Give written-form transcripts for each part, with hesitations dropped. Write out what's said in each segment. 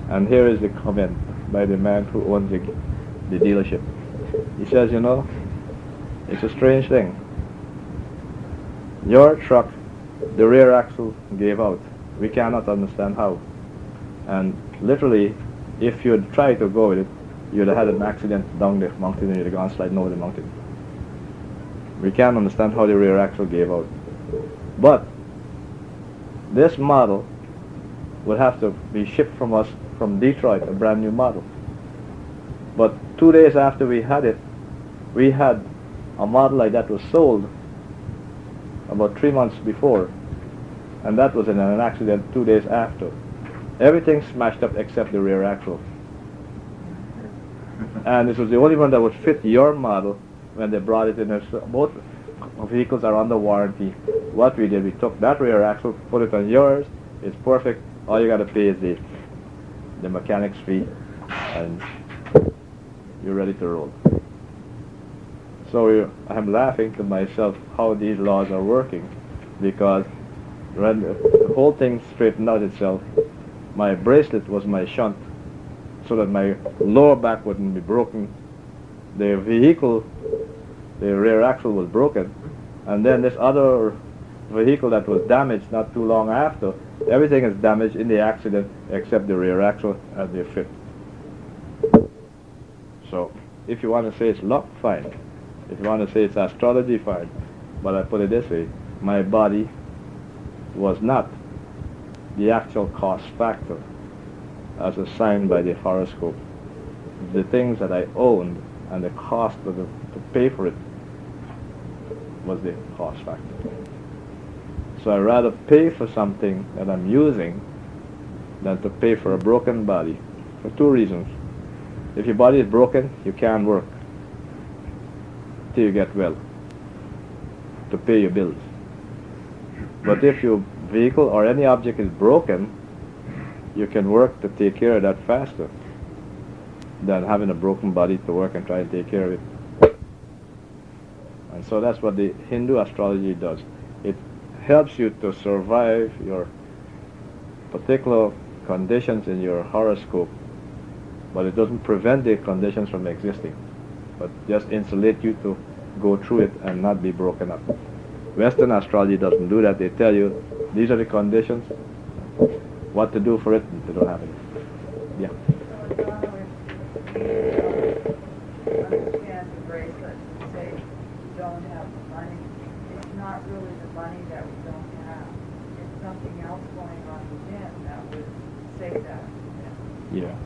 And here is the comment by the man who owns the dealership. He says, you know, it's a strange thing. Your truck, the rear axle gave out. We cannot understand how. And literally, if you had tried to go with it, you'd have had an accident down the mountain and you'd have gone sliding over the mountain. We can't understand how the rear axle gave out. But this model would have to be shipped from us from Detroit, a brand new model. But 2 days after we had it, we had a model like that was sold about 3 months before, and that was in an accident 2 days after. Everything smashed up except the rear axle. And this was the only one that would fit your model when they brought it in. Both vehicles are under warranty. What we did, we took that rear axle, put it on yours. It's perfect. All you got to pay is the mechanic's fee, and you're ready to roll. So I'm laughing to myself how these laws are working, because when the whole thing straightened out itself, my bracelet was my shunt, so that my lower back wouldn't be broken. The vehicle, the rear axle was broken, and then this other vehicle that was damaged not too long after, everything is damaged in the accident except the rear axle and the fit. So if you want to say it's luck, fine. If you want to say it's astrology, fine. But I put it this way, my body was not the actual cost factor as assigned by the horoscope. The things that I owned and the cost of to pay for it was the cost factor. So I'd rather pay for something that I'm using than to pay for a broken body, for two reasons. If your body is broken, you can't work till you get well to pay your bills. But if your vehicle or any object is broken, you can work to take care of that faster than having a broken body to work and try and take care of it. And so that's what the Hindu astrology does. It helps you to survive your particular conditions in your horoscope, but it doesn't prevent the conditions from existing, but just insulate you to go through it and not be broken up. Western astrology doesn't do that. They tell you these are the conditions, what to do for it, and they don't have it. Yeah. So Adano, if you understand the bracelet, say you don't have the money, it's not really the money that we don't have. It's something else going on within that would say that. Yeah.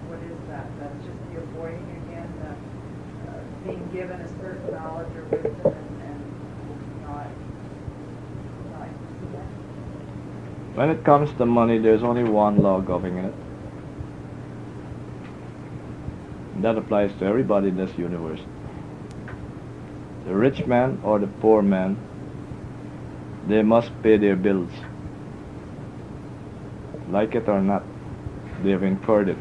What is that? That's just the avoiding again, the being given a certain knowledge or wisdom and not using it. When it comes to money, there's only one law governing it. And that applies to everybody in this universe. The rich man or the poor man, they must pay their bills. Like it or not, they've incurred it.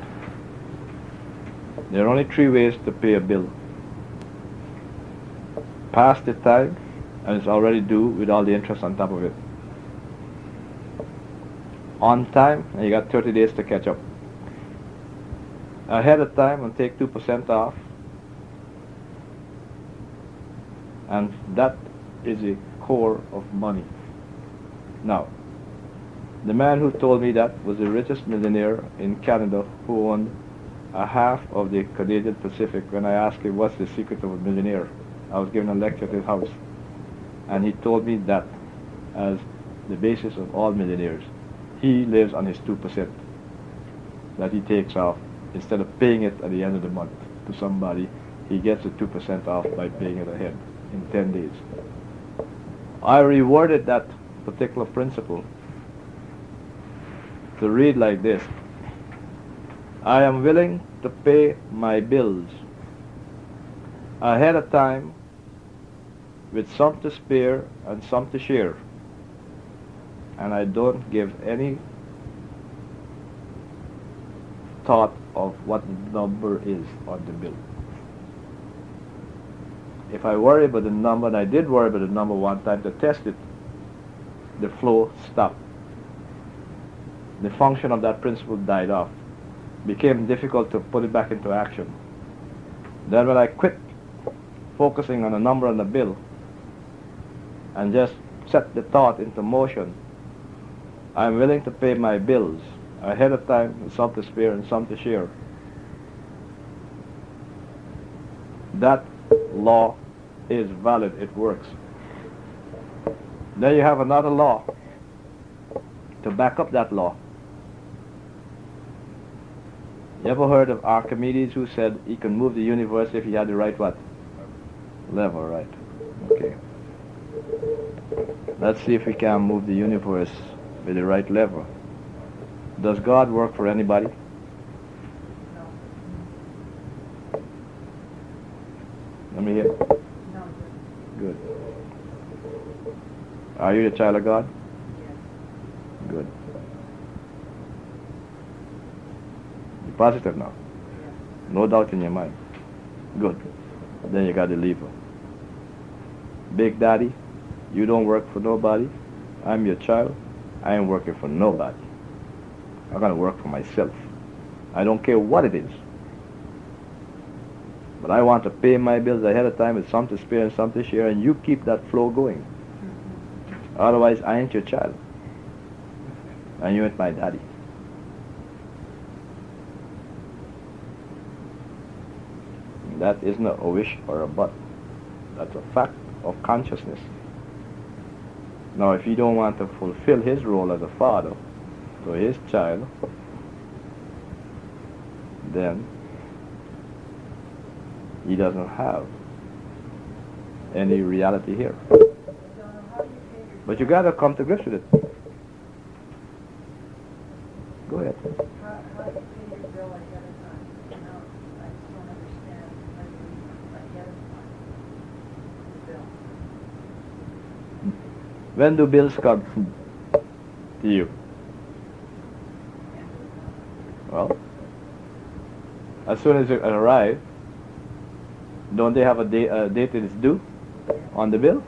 There are only three ways to pay a bill. Past the time, and it's already due with all the interest on top of it. On time, and you got 30 days to catch up. Ahead of time, and take 2% off. And that is the core of money. Now, the man who told me that was the richest millionaire in Canada, who owned a half of the Canadian Pacific. When I asked him what's the secret of a millionaire, I was giving a lecture at his house, and he told me that as the basis of all millionaires. He lives on his 2% that he takes off. Instead of paying it at the end of the month to somebody, he gets the 2% off by paying it ahead in 10 days. I rewarded that particular principle to read like this: I am willing to pay my bills ahead of time with some to spare and some to share, and I don't give any thought of what the number is on the bill. If I worry about the number, and I did worry about the number one time to test it, the flow stopped. the function of that principle died off. Became difficult to put it back into action. Then when I quit focusing on a number on the bill and just set the thought into motion, I'm willing to pay my bills ahead of time, with some to spare and some to share. That law is valid, it works. Then you have another law to back up that law. You ever heard of Archimedes, who said he can move the universe if he had the right what? Lever, right. Okay. Let's see if we can move the universe with the right lever. Does God work for anybody? Let me hear. No. Good. Are you the child of God? Yes. Good. You're positive now? Yes. No doubt in your mind. Good. Then you got the lever. Big Daddy, you don't work for nobody. I'm your child. I ain't working for nobody. I'm going to work for myself. I don't care what it is. But I want to pay my bills ahead of time with some to spare and some to share, and you keep that flow going. Otherwise, I ain't your child. And you ain't my daddy. That isn't a wish or a but. That's a fact of consciousness. Now, if you don't want to fulfill his role as a father to his child, then he doesn't have any reality here. But you gotta come to grips with it. Go ahead. How do you pay your bill ahead of time? You know, I just don't understand how you ahead of time. The bill. When do bills come to you? Well, as soon as it arrives, don't they have a date that is due on the bill?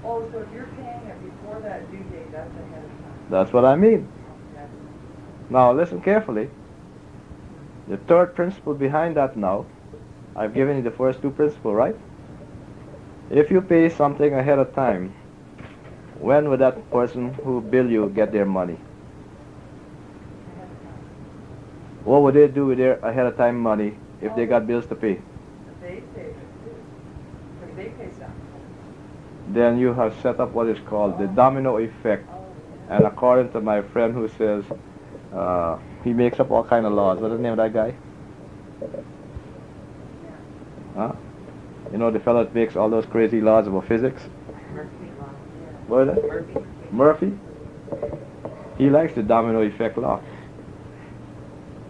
Oh, so if you're paying it before that due date, that's ahead of time. That's what I mean. Okay. Now listen carefully. The third principle behind that now, I've given you the first two principles, right? If you pay something ahead of time, when would that person who bill you get their money? Ahead of time. What would they do with their ahead of time money if they got bills to pay? If they pay it, if they pay something. Then you have set up what is called the domino effect. Oh, And according to my friend who says he makes up all kind of laws. What's the name of that guy? Huh? You know the fellow that makes all those crazy laws about physics? Murphy law. What is that? Murphy. Murphy? He likes the domino effect law.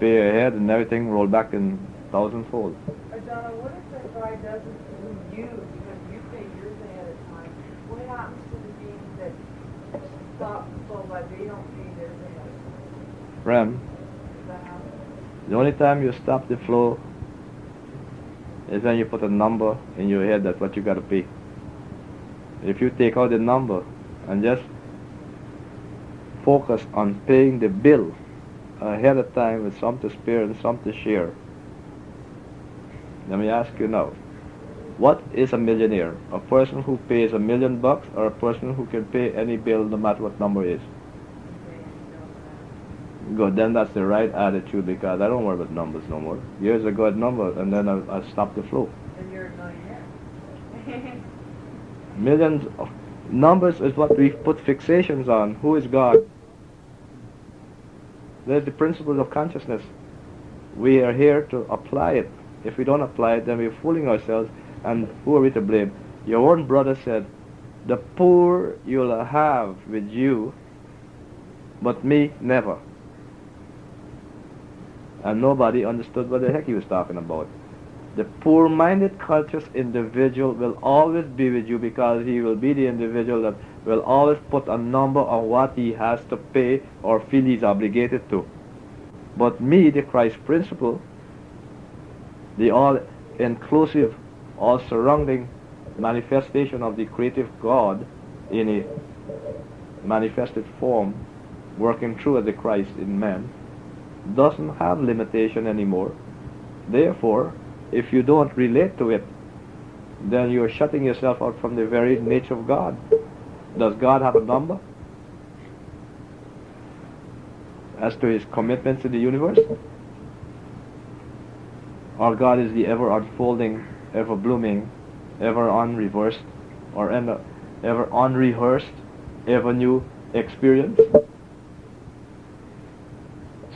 Pay ahead and everything roll back in thousandfold. Adano, what if that guy doesn't do you because you pay yours ahead of time? What happens to the beings that stop the flow but they don't pay theirs ahead of time? Friend, Does that happen? the only time you stop the flow is when you put a number in your head that's what you got to pay. If you take out the number and just focus on paying the bill ahead of time with some to spare and some to share, let me ask you now, what is a millionaire? A person who pays $1 million or a person who can pay any bill no matter what number it is? Good, then that's the right attitude because I don't worry about numbers no more. Here's a good number and then I'll stop the flow. Then you're a millionaire. Millions of numbers is what we put fixations on. Who is God? There's the principles of consciousness. We are here to apply it. If we don't apply it, then we're fooling ourselves. And who are we to blame? Your own brother said, the poor you'll have with you, but me never. And nobody understood what the heck he was talking about. The poor-minded, conscious individual will always be with you because he will be the individual that will always put a number on what he has to pay or feel he's obligated to. But me, the Christ principle, the all-inclusive, all-surrounding manifestation of the creative God in a manifested form, working through the Christ in man, doesn't have limitation anymore. Therefore, if you don't relate to it, then you're shutting yourself out from the very nature of God. Does God have a number as to his commitments to the universe? Or God is the ever unfolding, ever blooming, ever unreversed, or ever unrehearsed, ever new experience?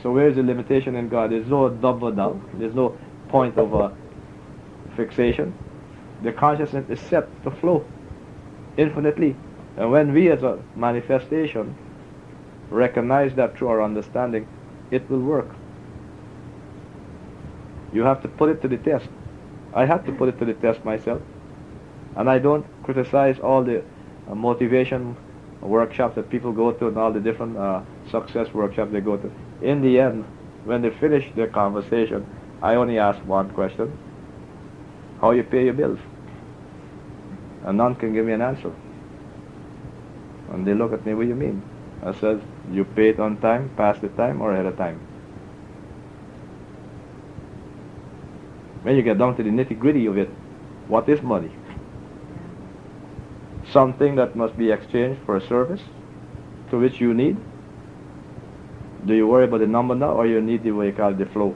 So where is the limitation in God? There's no double down. There's no point of fixation. The consciousness is set to flow infinitely. And when we as a manifestation recognize that through our understanding, it will work. You have to put it to the test. I had to put it to the test myself. And I don't criticize all the motivation workshops that people go to and all the different success workshops they go to. In the end, when they finish their conversation, I only ask one question: how you pay your bills? And none can give me an answer. And they look at me, what do you mean? I said, you pay it on time, past the time, or ahead of time? When you get down to the nitty-gritty of it, what is money? Something that must be exchanged for a service to which you need? Do you worry about the number now, or you need the way you call it the flow?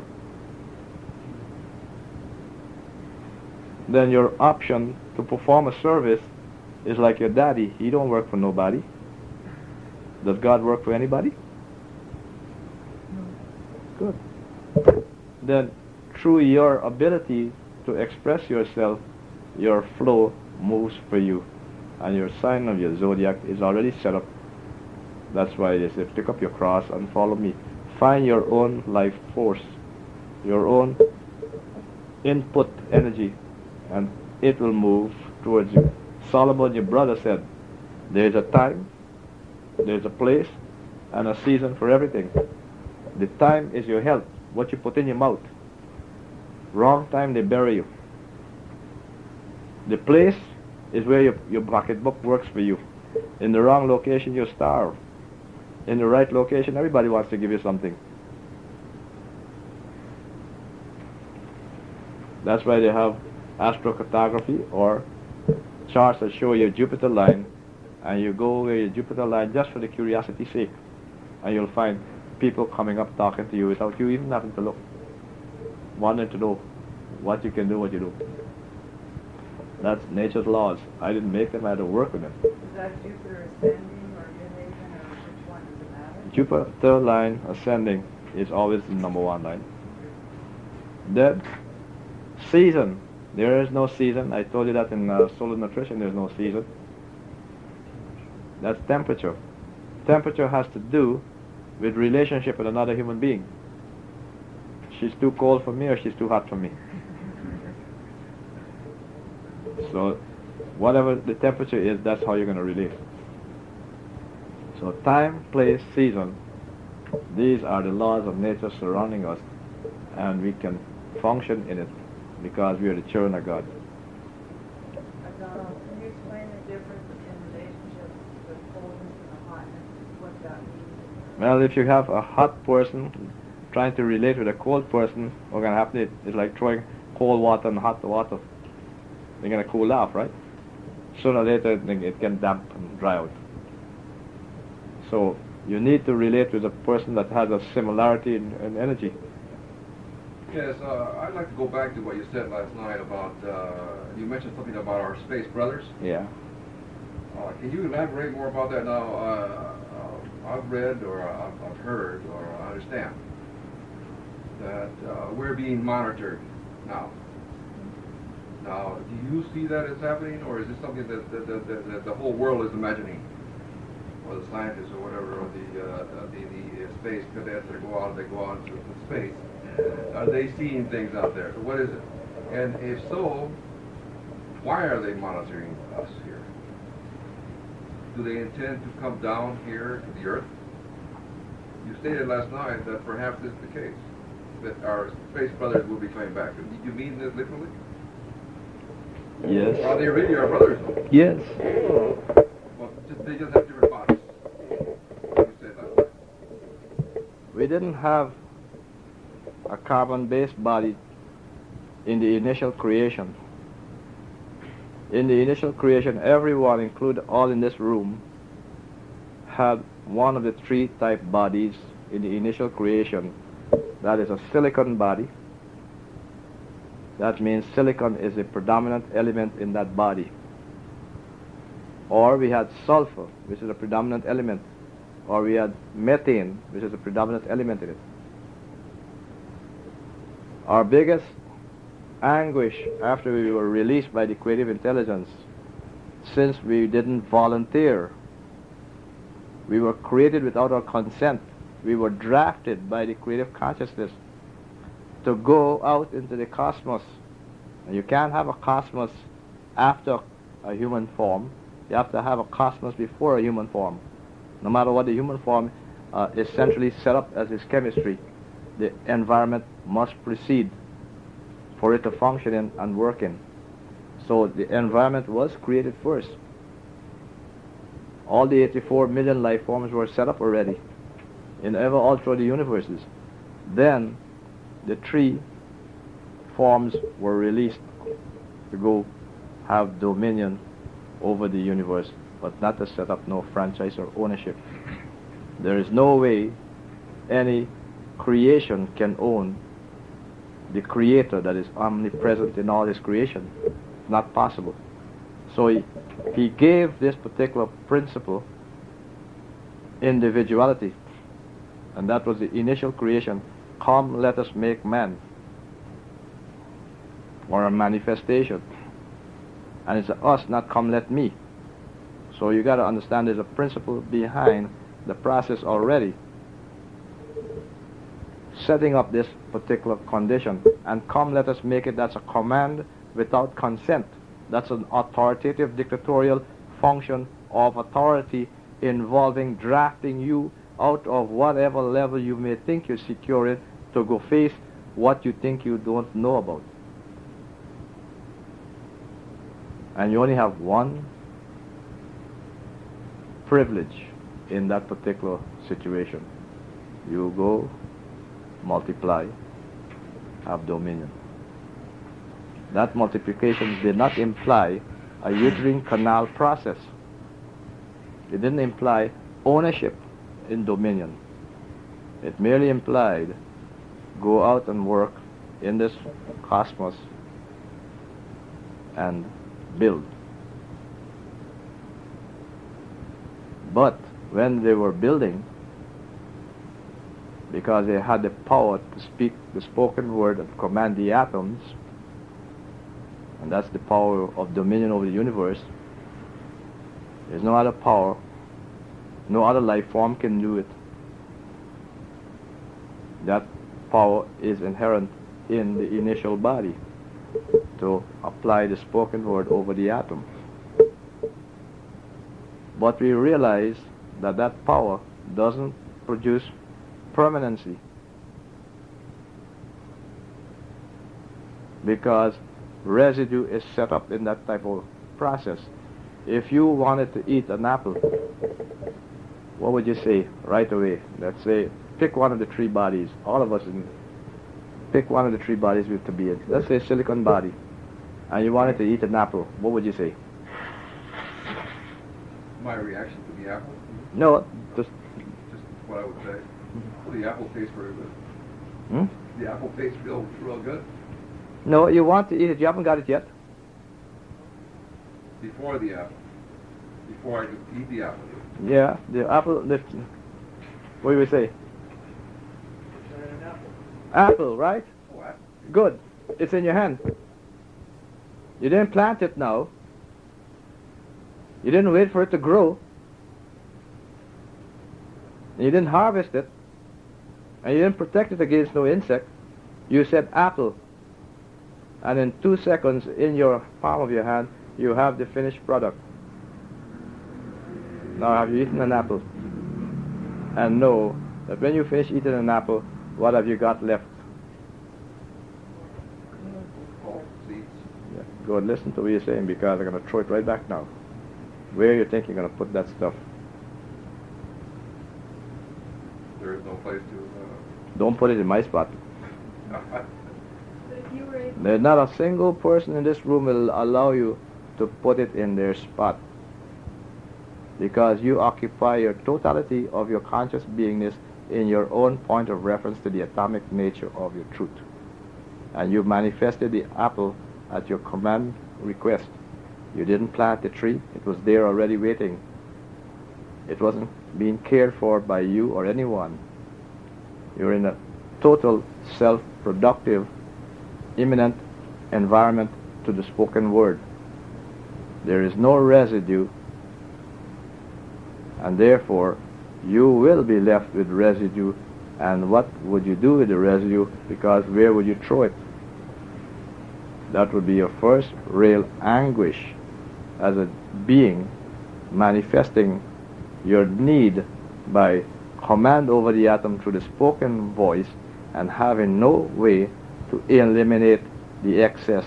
Then your option to perform a service is like your daddy. He don't work for nobody. Does God work for anybody? Good. Then through your ability to express yourself, your flow moves for you. And your sign of your zodiac is already set up. That's why they say, pick up your cross and follow me. Find your own life force, your own input energy, and it will move towards you. Solomon, your brother, said, there's a time, there's a place, and a season for everything. The time is your health, what you put in your mouth. Wrong time, they bury you. The place is where your pocketbook works for you. In the wrong location, you starve. In the right location, everybody wants to give you something. That's why they have astrocartography or charts that show your Jupiter line, and you go where your Jupiter line just for the curiosity's sake, and you'll find people coming up talking to you without you even having to look, wanting to know what you can do, what you do. That's nature's laws. I didn't make them, I had to work with them. Is that Jupiter ascending or divination, or which one does it matter? Jupiter line ascending is always the number one line. Then season. There is no season. I told you that in solar nutrition, there's no season. That's temperature. Temperature has to do with relationship with another human being. She's too cold for me, or she's too hot for me. So whatever the temperature is, that's how you're going to relate. So time, place, season, these are the laws of nature surrounding us, and we can function in it because we are the children of God. Adano, can you explain the difference in relationship with coldness and hotness, what that means? Well, if you have a hot person trying to relate with a cold person, what's going to happen is like throwing cold water and hot water. They're going to cool off, right? Sooner or later, it can damp and dry out. So you need to relate with a person that has a similarity in energy. Yes, I'd like to go back to what you said last night about, you mentioned something about our space brothers. Yeah. Can you elaborate more about that now? I've read or I've heard or I understand that we're being monitored now. Now, do you see that as happening, or is this something that the whole world is imagining? Or the scientists or whatever, or the space cadets that go out into space, are they seeing things out there? What is it? And if so, why are they monitoring us here? Do they intend to come down here to the Earth? You stated last night that perhaps this is the case, that our space brothers will be coming back. Did you mean this literally? Yes. Are they really our brothers, though? Yes. Well, they just have different bodies. You said last night. we didn't have a carbon-based body in the initial creation. In the initial creation, everyone, including all in this room, had one of the three type bodies in the initial creation. That is a silicon body. That means silicon is a predominant element in that body. Or we had sulfur, which is a predominant element. Or we had methane, which is a predominant element in it. Our biggest anguish after we were released by the creative intelligence, since we didn't volunteer, we were created without our consent. We were drafted by the creative consciousness to go out into the cosmos. And you can't have a cosmos after a human form. You have to have a cosmos before a human form. No matter what the human form is centrally set up as its chemistry, the environment must precede for it to function in and work in. So the environment was created first. All the 84 million life forms were set up already in all through the universes. Then the three forms were released to go have dominion over the universe, but not to set up no franchise or ownership. There is no way any creation can own the creator that is omnipresent in all his creation. It's not possible. So he gave this particular principle individuality, and that was the initial creation. Come, let us make man, or a manifestation. And it's us, not come, let me. So you got to understand there's a principle behind the process already, setting up this particular condition. And come, let us make it, that's a command without consent. That's an authoritative dictatorial function of authority involving drafting you out of whatever level you may think you're secure in to go face what you think you don't know about. And you only have one privilege in that particular situation. You go, multiply, have dominion. That multiplication did not imply a uterine canal process. It didn't imply ownership in dominion. It merely implied go out and work in this cosmos and build. But when they were building, because they had the power to speak the spoken word and command the atoms, and that's the power of dominion over the universe, there's no other power, no other life form can do it. That power is inherent in the initial body to apply the spoken word over the atom. But we realize that that power doesn't produce permanency, because residue is set up in that type of process. If you wanted to eat an apple, what would you say right away? Let's say, pick one of the three bodies. All of us, pick one of the three bodies to be in. Let's say silicon body, and you wanted to eat an apple. What would you say? My reaction to the apple? No, just what I would say. Well, the apple tastes very good. Hmm? The apple tastes real good. No, you want to eat it. You haven't got it yet. Before the apple. Before I could eat the apple. Yeah, the apple. What do we say? Apple, right? Oh, apple. Good. It's in your hand. You didn't plant it now. You didn't wait for it to grow. You didn't harvest it. And you didn't protect it against no insect. You said apple. And in 2 seconds, in your palm of your hand, you have the finished product. Now, have you eaten an apple? And know that when you finish eating an apple, what have you got left? Oh, seeds. Yeah. Go and listen to what you're saying, because I'm going to throw it right back now. Where you think you're going to put that stuff? there is no place to. Don't put it in my spot. But if you were able There's not a single person in this room will allow you to put it in their spot, because you occupy your totality of your conscious beingness in your own point of reference to the atomic nature of your truth. And you manifested the apple at your command request. You didn't plant the tree, it was there already waiting. It wasn't being cared for by you or anyone. You're in a total self-productive, imminent environment to the spoken word. There is no residue, and therefore you will be left with residue. And what would you do with the residue? Because where would you throw it? That would be your first real anguish as a being manifesting your need by command over the atom through the spoken voice and having no way to eliminate the excess.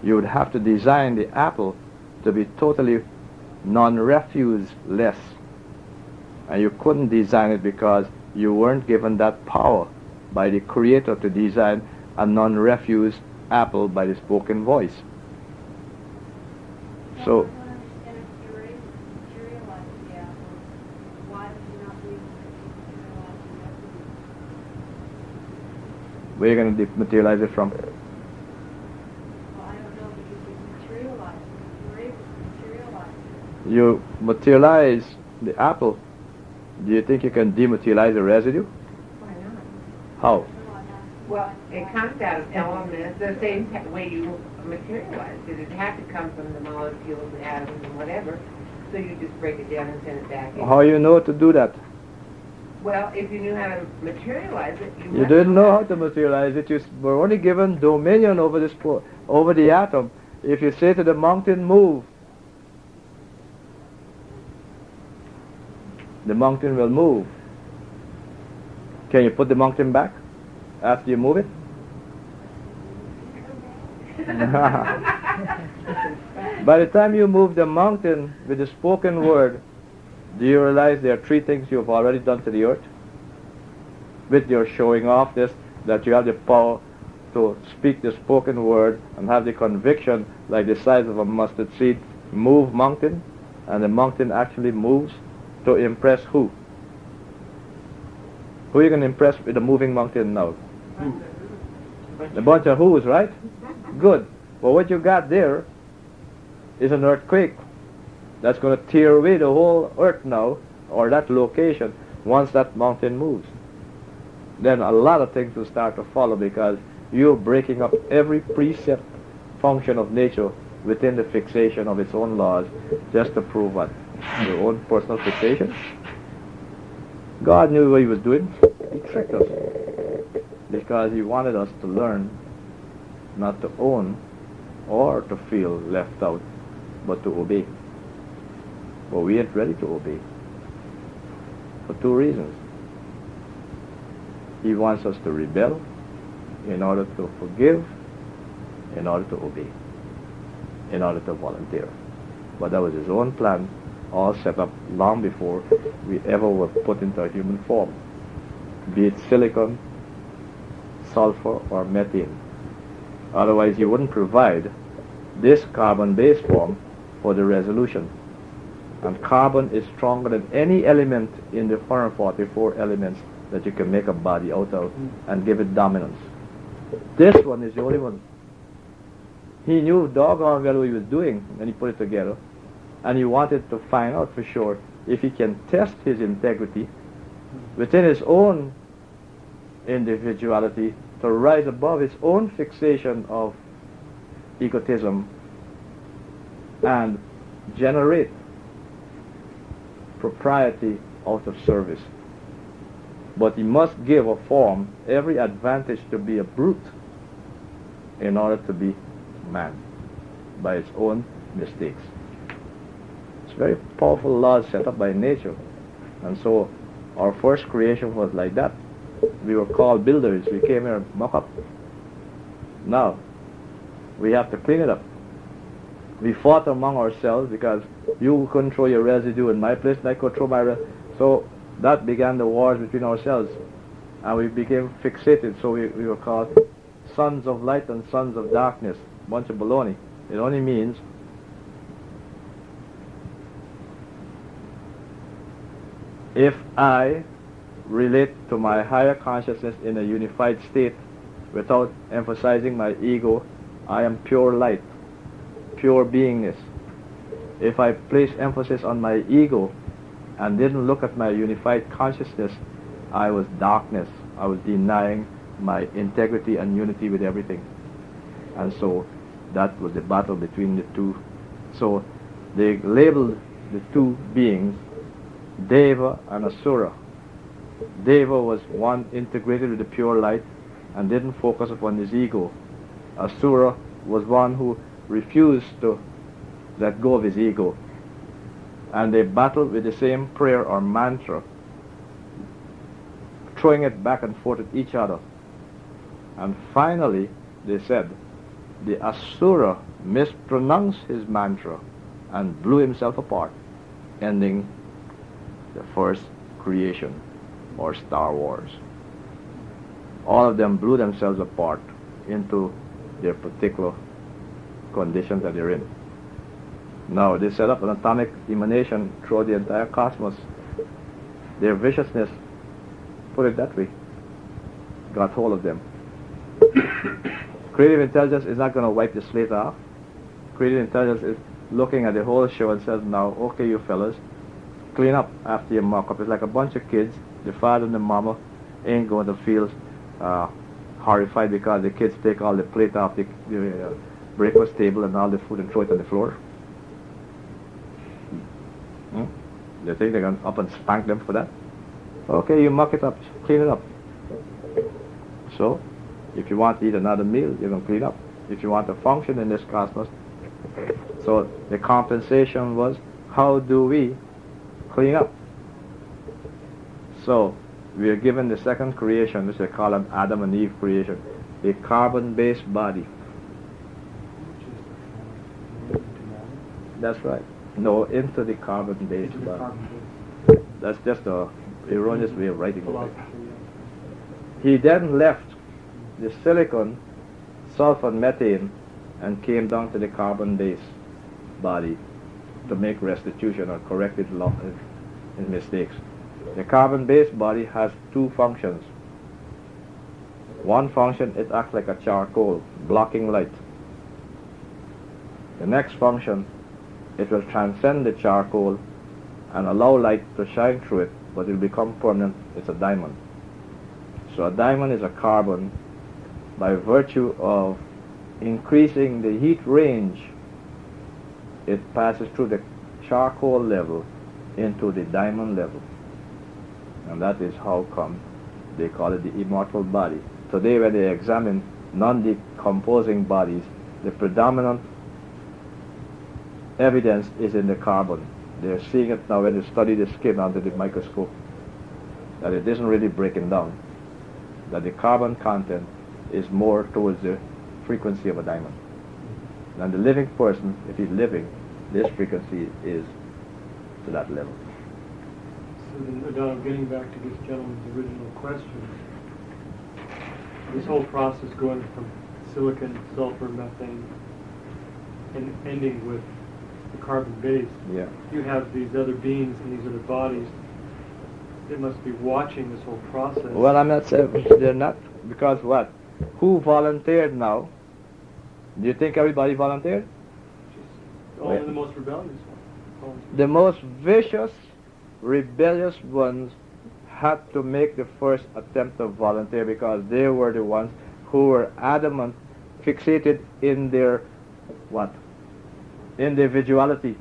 You would have to design the apple to be totally non-refuse-less. And you couldn't design it because you weren't given that power by the Creator to design a non-refuse apple by the spoken voice. So, I don't understand if you were able to materialize the apple, why would you not be able to materialize the residue? where are you going to materialize it from? Well, I don't know, because you materialized it. If you were able to materialize it, You materialize the apple. Do you think you can dematerialize the residue? Why not? How? so I'm asking Well, why- it comes out of elements the same way you materialize it. It had to come from the molecules, the atoms, and whatever. So you just break it down and send it back in. How you know to do that? Well, if you knew how to materialize it, You didn't know how to materialize it. You were only given dominion over over the atom. If you say to the mountain, move, the mountain will move. Can you put the mountain back after you move it? By the time you move the mountain with the spoken word, do you realize there are three things you've already done to the earth? With your showing off this, that you have the power to speak the spoken word and have the conviction, like the size of a mustard seed, move mountain, and the mountain actually moves to impress who? Who are you going to impress with the moving mountain now? A bunch of who's, right? Good. Well, what you got there is an earthquake that's going to tear away the whole earth now, or that location, once that mountain moves. Then a lot of things will start to follow, because you're breaking up every precept function of nature within the fixation of its own laws, just to prove what? Your own personal fixation? God knew what he was doing. He tricked us, because he wanted us to learn not to own or to feel left out, but to obey. But we ain't ready to obey, for two reasons. He wants us to rebel in order to forgive, in order to obey, in order to volunteer. But that was his own plan, all set up long before we ever were put into a human form, be it silicon, sulfur, or methane. Otherwise he wouldn't provide this carbon-based form for the resolution. And carbon is stronger than any element in the 144 elements that you can make a body out of and give it dominance. This one is the only one. He knew doggone well what he was doing when he put it together, and he wanted to find out for sure if he can test his integrity within his own individuality to rise above his own fixation of egotism and generate propriety out of service. But he must give a form every advantage to be a brute in order to be man by its own mistakes. It's very powerful laws set up by nature. And so our first creation was like that. We were called builders. We came here and muck up. Now we have to clean it up. We fought among ourselves because you control your residue in my place and I control my residue. So that began the wars between ourselves. And we became fixated, so we were called sons of light and sons of darkness. Bunch of baloney. It only means if I relate to my higher consciousness in a unified state without emphasizing my ego, I am pure light, pure beingness. If I place emphasis on my ego and didn't look at my unified consciousness, I was darkness. I was denying my integrity and unity with everything. And so that was the battle between the two. So they labeled the two beings Deva and Asura. Deva was one integrated with the pure light and didn't focus upon his ego. Asura was one who refused to let go of his ego. And they battled with the same prayer or mantra, throwing it back and forth at each other. And finally, they said, the Asura mispronounced his mantra and blew himself apart, ending the first creation, or Star Wars. All of them blew themselves apart into their particular conditions that they're in. Now, they set up an atomic emanation throughout the entire cosmos. Their viciousness, put it that way, got hold of them. Creative intelligence is not going to wipe the slate off. Creative intelligence is looking at the whole show and says, now, okay, you fellas, clean up after you mock up. It's like a bunch of kids. The father and the mama ain't going to feel horrified because the kids take all the plate off the breakfast table and all the food and throw it on the floor. They think they're going to up and spank them for that. Okay, you muck it up, clean it up. So, if you want to eat another meal, you're going to clean up. If you want to function in this cosmos. So, the compensation was, how do we clean up? So, we are given the second creation, which they call an Adam and Eve creation, a carbon-based body. That's right. No, into the carbon-based body. That's just a erroneous way of writing it. He then left the silicon, sulfur, and methane and came down to the carbon-based body to make restitution or correct his mistakes. The carbon-based body has two functions. One function, it acts like a charcoal, blocking light. The next function, it will transcend the charcoal and allow light to shine through it, but it will become permanent. It's a diamond. So a diamond is a carbon by virtue of increasing the heat range. It passes through the charcoal level into the diamond level. And that is how come they call it the immortal body. Today when they examine non-decomposing bodies, the predominant evidence is in the carbon. They're seeing it now when they study the skin under the microscope, that it isn't really breaking down, that the carbon content is more towards the frequency of a diamond. And the living person, if he's living, this frequency is to that level. So then, Adano, getting back to this gentleman's original question, this whole process going from silicon, sulfur, methane, and ending with the carbon base, Yeah. you have these other beings and these other bodies that must be watching this whole process. Well, I'm not saying they're not, because what? Who volunteered now? Do you think everybody volunteered? Only the most rebellious ones. The most vicious, rebellious ones had to make the first attempt to volunteer because they were the ones who were adamant, fixated in their, what? Individuality.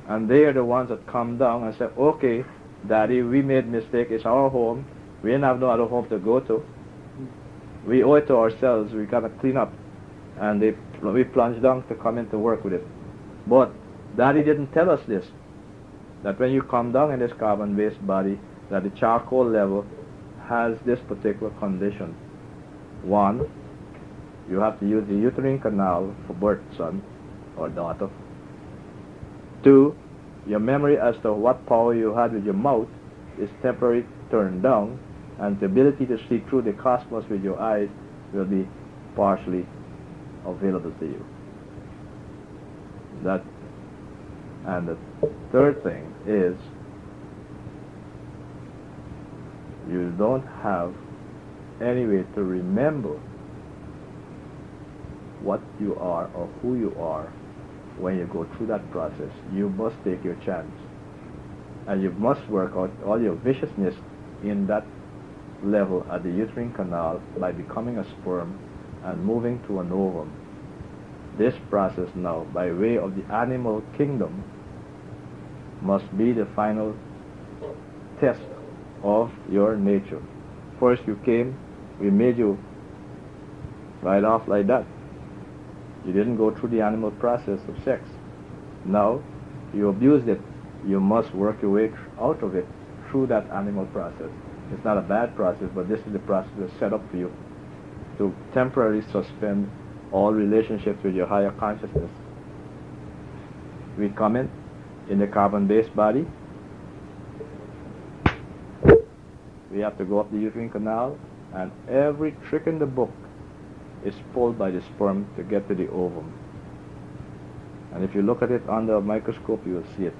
And they are the ones that come down and say, okay, Daddy, we made mistake, it's our home, we didn't have no other home to go to. We owe it to ourselves, we gotta clean up. And we plunged down to come in to work with it. But Daddy didn't tell us this, that when you come down in this carbon-based body, that the charcoal level has this particular condition. One, you have to use the uterine canal for birth, son or daughter. Two, Your memory as to what power you had with your mouth is temporarily turned down, and the ability to see through the cosmos with your eyes will be partially available to you. That, and the third thing is you don't have any way to remember what you are or who you are when you go through that process. You must take your chance, and you must work out all your viciousness in that level at the uterine canal by becoming a sperm and moving to an ovum. This process now, by way of the animal kingdom, must be the final test of your nature. First you came, we made you right off like that. You didn't go through the animal process of sex. Now you abused it. You must work your way out of it through that animal process. It's not a bad process, but this is the process that's set up for you to temporarily suspend all relationships with your higher consciousness. We come in the carbon-based body. We have to go up the uterine canal, and every trick in the book is pulled by the sperm to get to the ovum. And if you look at it under a microscope, you will see it,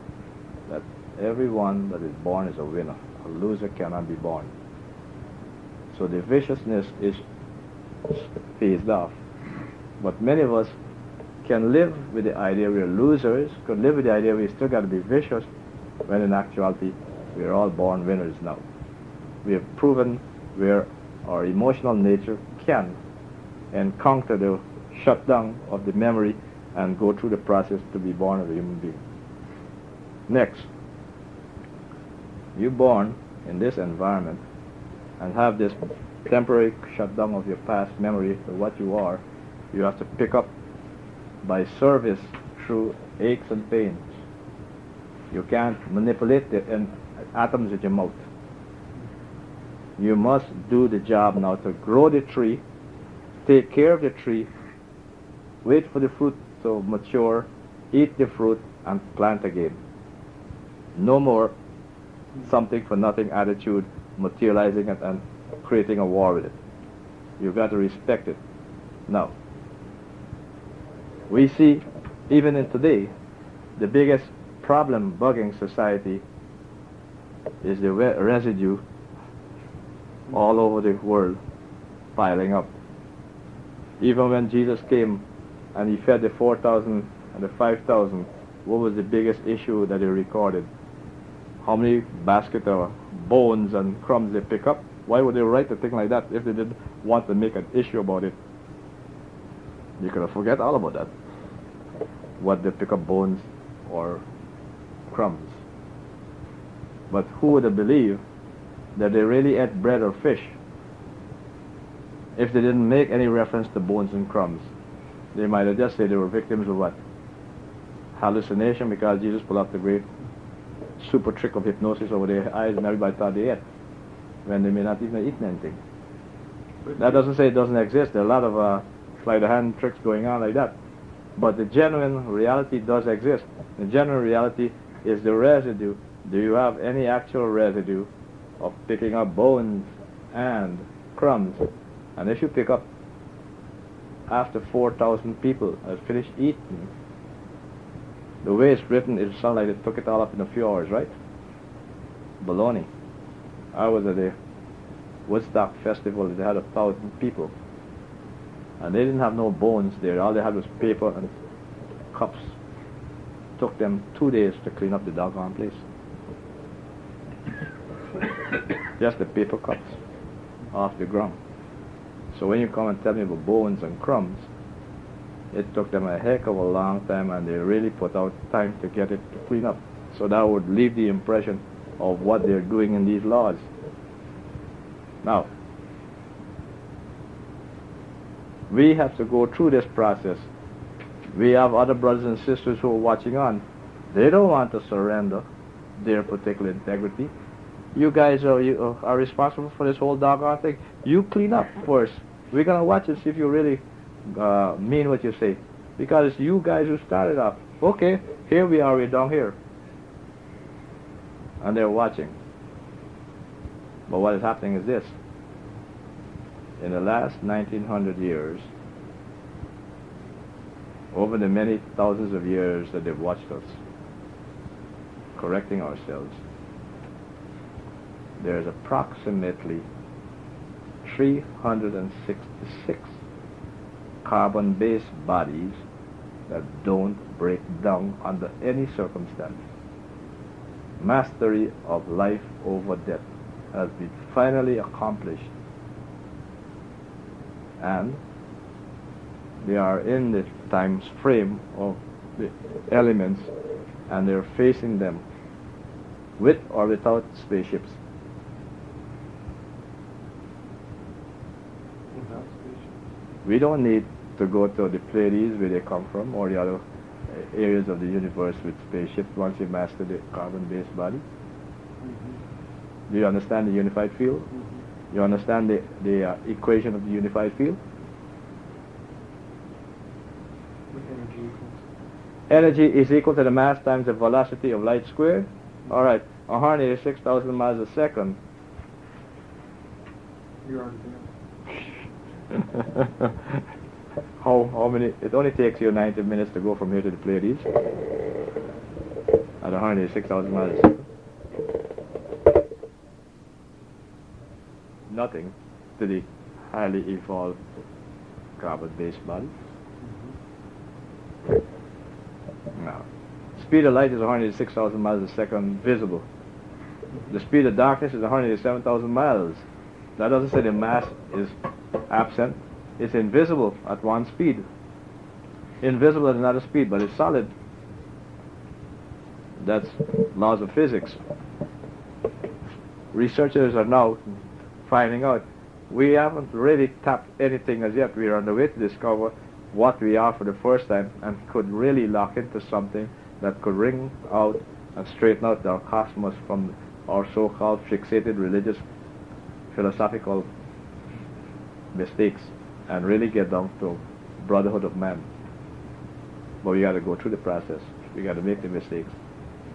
that everyone that is born is a winner. A loser cannot be born. So the viciousness is phased off. But many of us can live with the idea we're losers, can live with the idea we still got to be vicious, when in actuality we're all born winners now. We have proven where our emotional nature can encounter the shutdown of the memory and go through the process to be born as a human being. Next, you're born in this environment and have this temporary shutdown of your past memory of what you are. You have to pick up by service through aches and pains. You can't manipulate the atoms with your mouth. You must do the job now to grow the tree, take care of the tree, wait for the fruit to mature, eat the fruit, and plant again. No more something for nothing attitude, materializing it and creating a war with it. You've got to respect it. Now, we see, even in today, the biggest problem bugging society is the residue all over the world piling up. Even when Jesus came and he fed the 4,000 and the 5,000, what was the biggest issue that he recorded? How many baskets of bones and crumbs they pick up? Why would they write a thing like that if they didn't want to make an issue about it? You could have forget all about that. What they pick up, bones or crumbs. But who would have believed that they really ate bread or fish if they didn't make any reference to bones and crumbs? They might have just said they were victims of what? Hallucination, because Jesus pulled up the great super trick of hypnosis over their eyes and everybody thought they ate, when they may not even have eaten anything. That doesn't say it doesn't exist. There are a lot of sleight of hand tricks going on like that. But the genuine reality does exist. The genuine reality is the residue. Do you have any actual residue of picking up bones and crumbs? And if you pick up after 4,000 people have finished eating, the way it's written, it sounds like they took it all up in a few hours, right? Baloney. I was at the Woodstock festival. They had 1,000 people, and they didn't have no bones there. All they had was paper and cups. Took them 2 days to clean up the doggone place. Just the paper cups off the ground. So when you come and tell me about bones and crumbs, it took them a heck of a long time, and they really put out time to get it to clean up. So that would leave the impression of what they're doing in these laws. Now, we have to go through this process. We have other brothers and sisters who are watching on. They don't want to surrender their particular integrity. You guys are responsible for this whole doggone thing. You clean up first. We're going to watch and see if you really mean what you say. Because it's you guys who started off. Okay, here we are, we're down here. and they're watching. But what is happening is this. In the last 1900 years, over the many thousands of years that they've watched us, correcting ourselves, there's approximately 366 carbon-based bodies that don't break down under any circumstance. Mastery of life over death has been finally accomplished, and they are in the time frame of the elements, and they're facing them with or without spaceships. Without spaceships. We don't need to go to the Pleiades where they come from, or the other areas of the universe with spaceships once you master the carbon-based body. Mm-hmm. Do you understand the unified field? Mm-hmm. You understand the equation of the unified field? What energy equals? Energy is equal to the mass times the velocity of light squared. All right, 186,000 miles a second. You're already there. How many? It only takes you 90 minutes to go from here to the Pleiades at 186,000 miles a second. Nothing to the highly evolved carbon-based body. Now, speed of light is 186,000 miles a second visible. The speed of darkness is 187,000 miles. That doesn't say the mass is absent. It's invisible at one speed. Invisible at another speed, but it's solid. That's laws of physics. Researchers are now finding out. We haven't really tapped anything as yet. We are on the way to discover what we are for the first time, and could really lock into something that could wring out and straighten out our cosmos from our so-called fixated religious philosophical mistakes, and really get down to brotherhood of man. But we got to go through the process. We got to make the mistakes.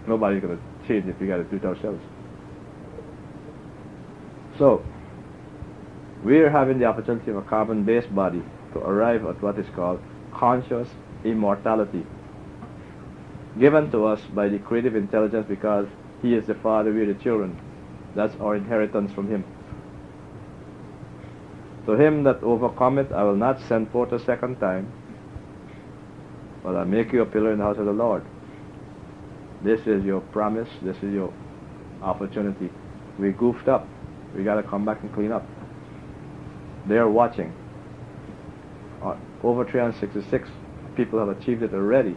Nobody's going to change it. We got to do it ourselves. So, we're having the opportunity of a carbon-based body to arrive at what is called conscious immortality, given to us by the creative intelligence, because He is the Father, we are the children. That's our inheritance from Him. To him that overcometh, I will not send forth a second time, but I'll make you a pillar in the house of the Lord. This is your promise. This is your opportunity. We goofed up. We got to come back and clean up. They are watching. Over 366 people have achieved it already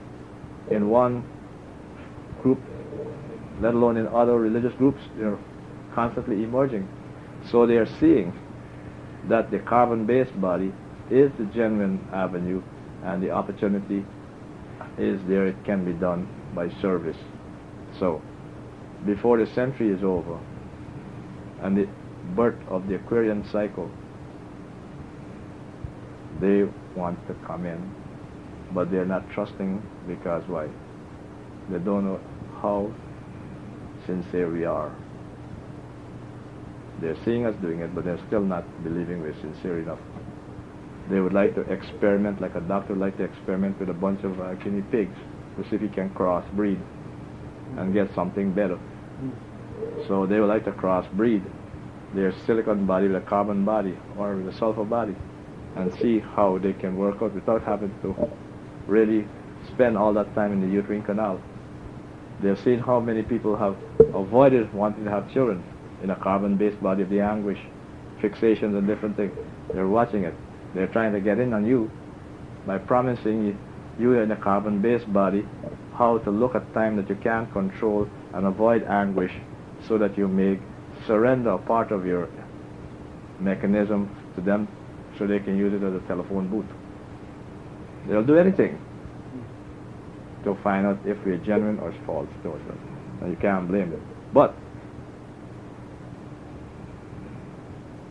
in one group, let alone in other religious groups. They're constantly emerging. So they are seeing that the carbon-based body is the genuine avenue, and the opportunity is there. It can be done by service. So, before the century is over, and the birth of the Aquarian cycle, they want to come in, but they're not trusting, because why? They don't know how sincere we are. They're seeing us doing it, but they're still not believing we're sincere enough. They would like to experiment, like a doctor would like to experiment with a bunch of guinea pigs to see if he can crossbreed and get something better. So they would like to crossbreed their silicon body with a carbon body or with a sulfur body, and see how they can work out without having to really spend all that time in the uterine canal. They've seen how many people have avoided wanting to have children in a carbon-based body of the anguish, fixations and different things. They're watching it. They're trying to get in on you by promising you in a carbon-based body how to look at time that you can't control and avoid anguish, so that you may surrender a part of your mechanism to them, so they can use it as a telephone booth. They'll do anything to find out if we're genuine or false to ourselves. And you can't blame them. But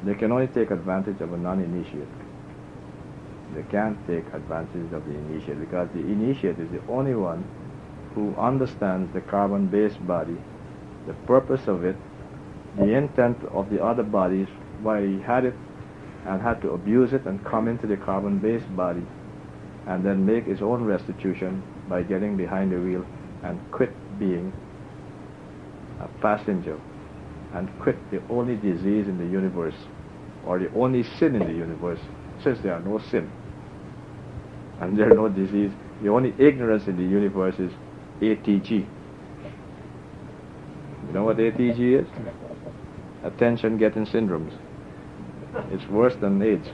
they can only take advantage of a non-initiate. They can't take advantage of the initiate, because the initiate is the only one who understands the carbon-based body the purpose of it, the intent of the other bodies, why he had it and had to abuse it and come into the carbon-based body and then make his own restitution by getting behind the wheel and quit being a passenger and quit the only disease in the universe or the only sin in the universe, since there are no sin and there are no disease. The only ignorance in the universe is ATG. You know what ATG is? Attention getting syndromes. It's worse than AIDS.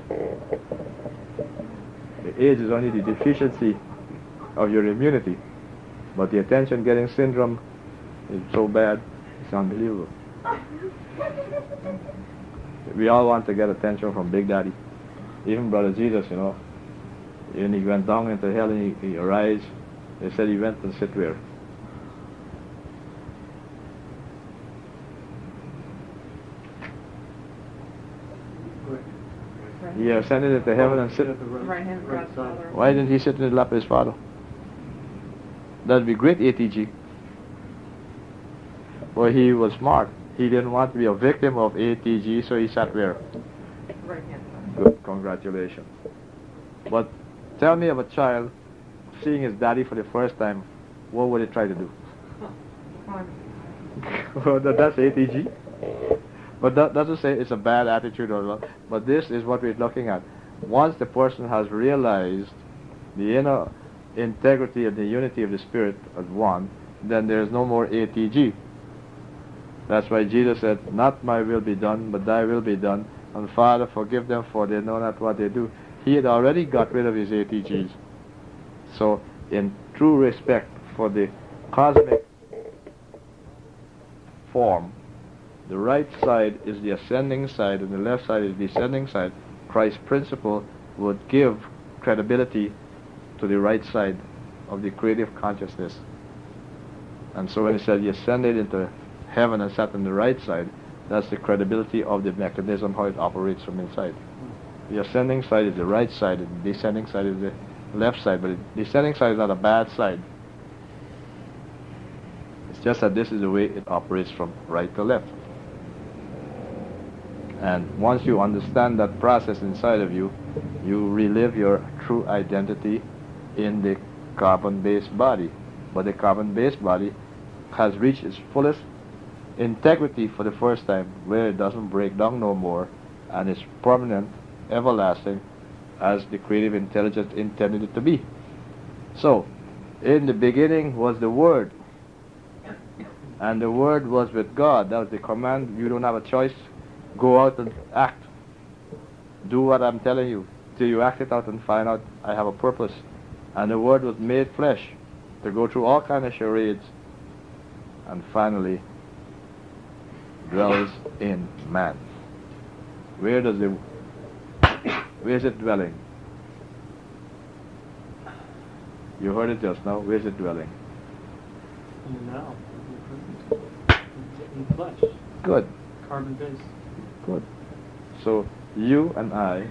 The AIDS is only the deficiency of your immunity, but the attention getting syndrome is so bad, it's unbelievable. We all want to get attention from Big Daddy. Even Brother Jesus, you know, when he went down into hell and he arise, they said he went and sit where? He ascended into heaven and sit. Right hand right God's side. Father. Why didn't he sit in the lap of his father? That'd be great ATG. Well, he was smart. He didn't want to be a victim of ATG, so he sat where? Right hand side. Good, congratulations. But tell me of a child seeing his daddy for the first time, what would he try to do? Well, that's ATG. But that doesn't say it's a bad attitude or not. But this is what we're looking at. Once the person has realized the inner integrity and the unity of the spirit as one, then there's no more ATG. That's why Jesus said, "Not my will be done, but thy will be done. And Father, forgive them, for they know not what they do." He had already got rid of his ATGs. So, in true respect for the cosmic form, the right side is the ascending side and the left side is the descending side. Christ's principle would give credibility to the right side of the creative consciousness. And so when he said he ascended into heaven and sat on the right side, that's the credibility of the mechanism, how it operates from inside. The ascending side is the right side, and the descending side is the left side, but the descending side is not a bad side. It's just that this is the way it operates from right to left. And once you understand that process inside of you, you relive your true identity in the carbon-based body. But the carbon-based body has reached its fullest integrity for the first time, where it doesn't break down no more, and is permanent, everlasting, as the creative intelligence intended it to be. So, in the beginning was the Word, and the Word was with God. That was the command. You don't have a choice. Go out and act. Do what I'm telling you, till you act it out and find out I have a purpose. And the Word was made flesh to go through all kind of charades, and finally dwells in man. Where is it dwelling? You heard it just now. Where is it dwelling? In the now, in the present, in flesh, Good. carbon based. Good. So you and I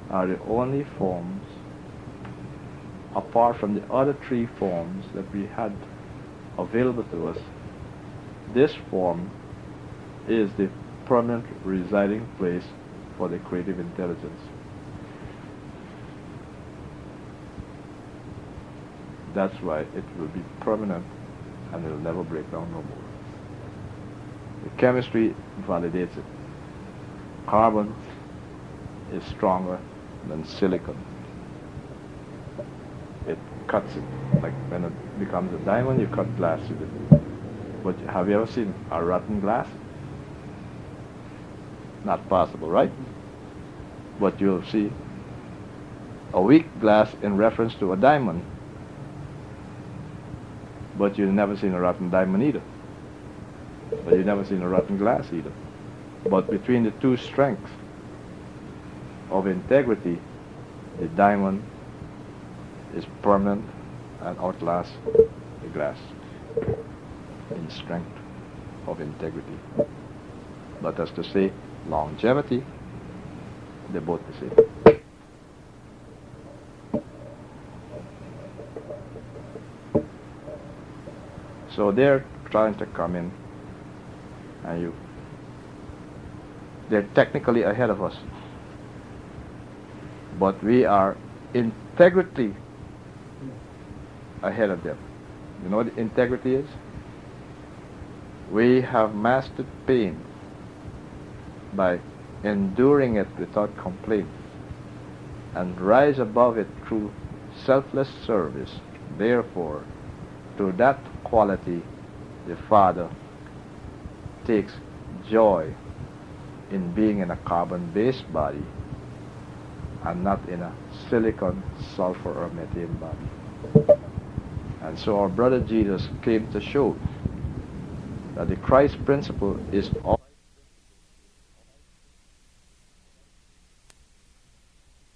are the only forms, apart from the other three forms that we had available to us. This form is the permanent residing place for the creative intelligence. That's why it will be permanent and it will never break down no more. The chemistry validates it. Carbon is stronger than silicon. It cuts it. Like when it becomes a diamond, you cut glass with it. But have you ever seen a rotten glass? Not possible, right? But you'll see a weak glass in reference to a diamond. But you've never seen a rotten diamond either. But you've never seen a rotten glass either. But between the two strengths of integrity, the diamond is permanent and outlasts the glass in strength of integrity. But as to say longevity, they're both the same. So they're trying to come in, and they're technically ahead of us. But we are integrity ahead of them. You know what integrity is? We have mastered pain by enduring it without complaint and rise above it through selfless service. Therefore, to that quality, the Father takes joy in being in a carbon-based body and not in a silicon, sulfur, or methane body. And so our brother Jesus came to show that the Christ principle is all